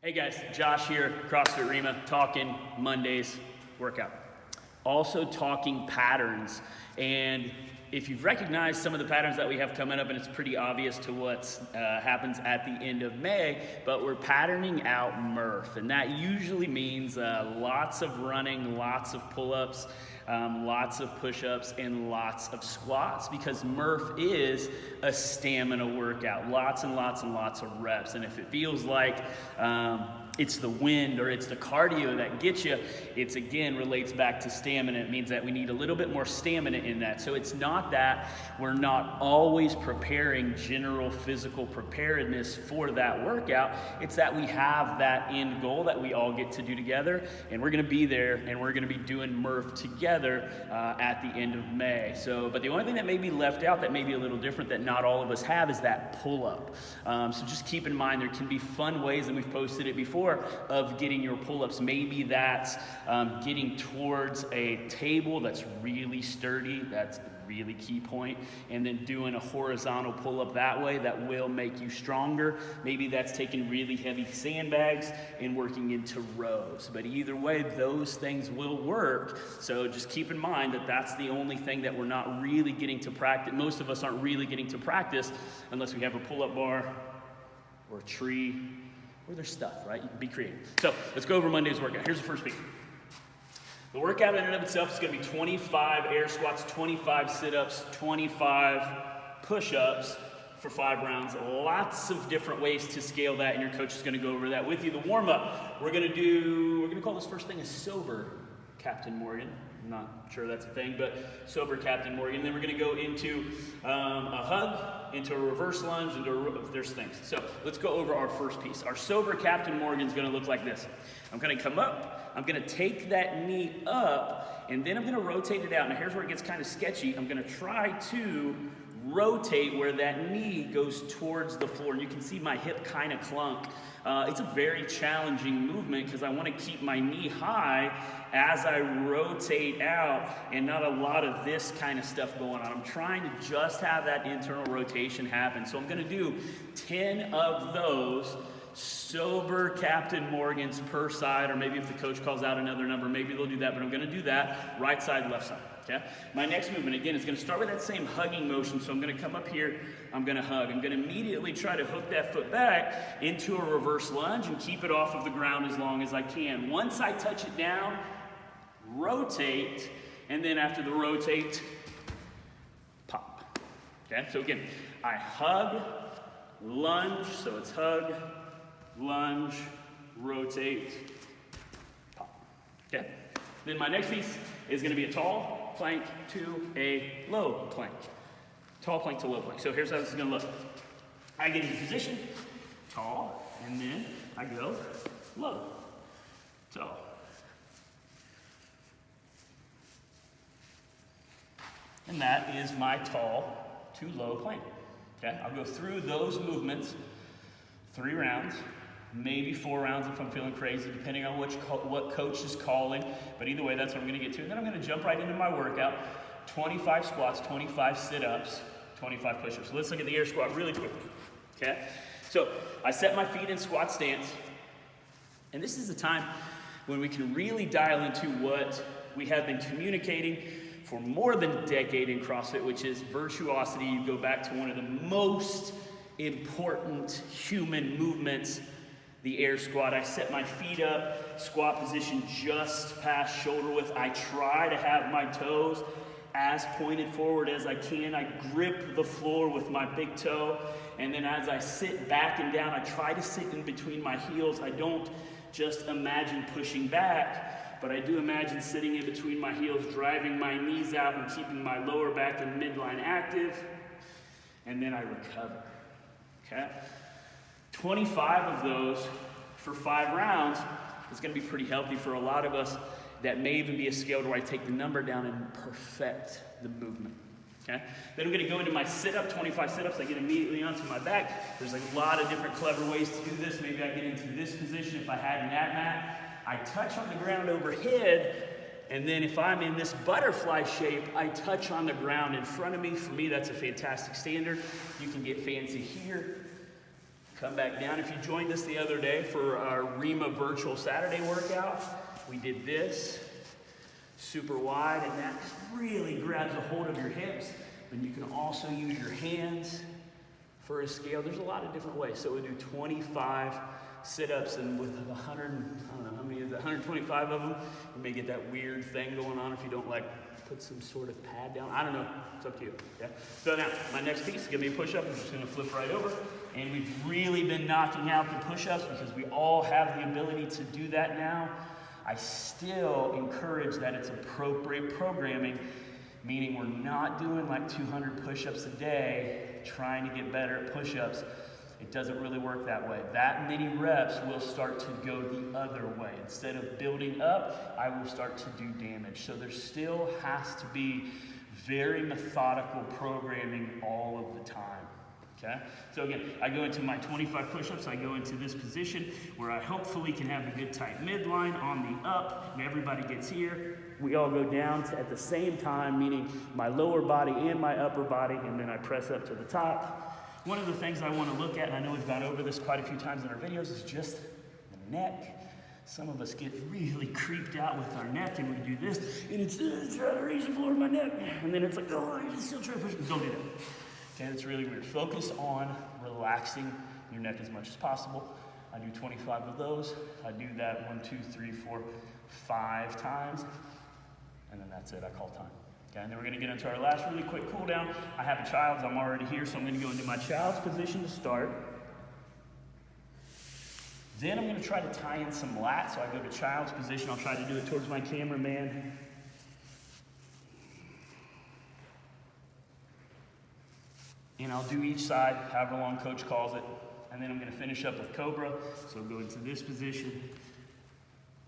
Hey guys, Josh here, CrossFit Rema, talking Mondays workout. Also talking patterns, and if you've recognized some of the patterns that we have coming up, and it's pretty obvious to what happens at the end of May, but we're patterning out Murph, and that usually means lots of running, lots of pull-ups, lots of push-ups, and lots of squats, because Murph is a stamina workout, lots and lots and lots of reps. And if it feels like it's the wind or it's the cardio that gets you, it's again relates back to stamina. It means that we need a little bit more stamina in that. So it's not that we're not always preparing general physical preparedness for that workout. It's that we have that end goal that we all get to do together, and we're going to be there, and we're going to be doing Murph together at the end of May. So, but the only thing that may be left out that may be a little different that not all of us have is that pull-up. So just keep in mind there can be fun ways, and we've posted it before, of getting your pull-ups. Maybe that's getting towards a table that's really sturdy, that's a really key point, and then doing a horizontal pull-up that way that will make you stronger. Maybe that's taking really heavy sandbags and working into rows. But either way, those things will work. So just keep in mind that that's the only thing that we're not really getting to practice. Most of us aren't really getting to practice unless we have a pull-up bar or a tree, or there's stuff, right? You can be creative. So let's go over Monday's workout. Here's the first piece. The workout in and of itself is going to be 25 air squats, 25 sit-ups, 25 push-ups for 5 rounds. Lots of different ways to scale that, and your coach is going to go over that with you. The warm-up, we're going to call this first thing a sober Captain Morgan. I'm not sure that's a thing, but sober Captain Morgan. Then we're going to go into a hug, into a reverse lunge, there's things. So let's go over our first piece. Our sober Captain Morgan is going to look like this. I'm going to come up, I'm going to take that knee up, and then I'm going to rotate it out. Now here's where it gets kind of sketchy. I'm going to try to rotate where that knee goes towards the floor. And you can see my hip kind of clunk. It's a very challenging movement because I want to keep my knee high as I rotate out and not a lot of this kind of stuff going on. I'm trying to just have that internal rotation happen. So I'm going to do 10 of those sober Captain Morgans per side, or maybe if the coach calls out another number, maybe they'll do that, but I'm going to do that right side, left side. Okay? My next movement, again, is going to start with that same hugging motion. So I'm going to come up here, I'm going to hug. I'm going to immediately try to hook that foot back into a reverse lunge and keep it off of the ground as long as I can. Once I touch it down, rotate, and then after the rotate, pop. Okay? So again, I hug, lunge, so it's hug, lunge, rotate, pop. Okay? Then my next piece is going to be a tall plank to a low plank. Tall plank to low plank. So here's how this is going to look. I get into position, tall, and then I go low, tall. And that is my tall to low plank. Okay? I'll go through those movements 3 rounds. Maybe 4 rounds if I'm feeling crazy, depending on what coach is calling. But either way, that's what I'm going to get to. And then I'm going to jump right into my workout. 25 squats, 25 sit-ups, 25 push-ups. So let's look at the air squat really quickly. Okay? So I set my feet in squat stance. And this is the time when we can really dial into what we have been communicating for more than a decade in CrossFit, which is virtuosity. You go back to one of the most important human movements, the air squat. I set my feet up, squat position just past shoulder width. I try to have my toes as pointed forward as I can. I grip the floor with my big toe, and then as I sit back and down, I try to sit in between my heels. I don't just imagine pushing back, but I do imagine sitting in between my heels, driving my knees out and keeping my lower back and midline active, and then I recover. Okay? 25 of those for 5 rounds is going to be pretty healthy for a lot of us. That may even be a scale where I take the number down and perfect the movement. Okay? Then I'm going to go into my sit-up, 25 sit-ups. I get immediately onto my back. There's a lot of different clever ways to do this. Maybe I get into this position if I had an ab mat. I touch on the ground overhead, and then if I'm in this butterfly shape, I touch on the ground in front of me. For me, that's a fantastic standard. You can get fancy here. Come back down. If you joined us the other day for our REMA virtual Saturday workout, we did this, super wide, and that really grabs a hold of your hips. But you can also use your hands for a scale. There's a lot of different ways. So we do 25 sit-ups, and with 100, I don't know how many is that, 125 of them, you may get that weird thing going on if you don't like put some sort of pad down. I don't know, it's up to you, okay? So now, my next piece is gonna be a push-up. I'm just gonna flip right over. And we've really been knocking out the push-ups because we all have the ability to do that now. I still encourage that it's appropriate programming, meaning we're not doing like 200 push-ups a day, trying to get better at push-ups. It doesn't really work that way. That many reps will start to go the other way. Instead of building up, I will start to do damage. So there still has to be very methodical programming all of the time. Okay? So again, I go into my 25 push-ups, I go into this position where I hopefully can have a good tight midline on the up, and everybody gets here. We all go down at the same time, meaning my lower body and my upper body, and then I press up to the top. One of the things I want to look at, and I know we've gone over this quite a few times in our videos, is just the neck. Some of us get really creeped out with our neck, and we do this, and it's trying to raise the floor of my neck, and then it's like, oh, I can still try to push it. Don't do that. Okay, that's really weird. Focus on relaxing your neck as much as possible. I do 25 of those. I do that 1, 2, 3, 4, 5 times, and then that's it. I call time. Okay, and then we're gonna get into our last really quick cool down. I have a child's, I'm already here, so I'm gonna go into my child's position to start. Then I'm gonna try to tie in some lats, so I go to child's position. I'll try to do it towards my cameraman. And I'll do each side, however long coach calls it. And then I'm gonna finish up with Cobra. So I'll go into this position.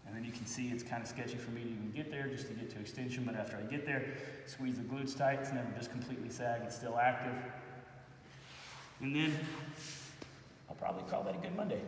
And then you can see it's kind of sketchy for me to even get there, just to get to extension. But after I get there, squeeze the glutes tight. It's never just completely sag, it's still active. And then I'll probably call that a good Monday.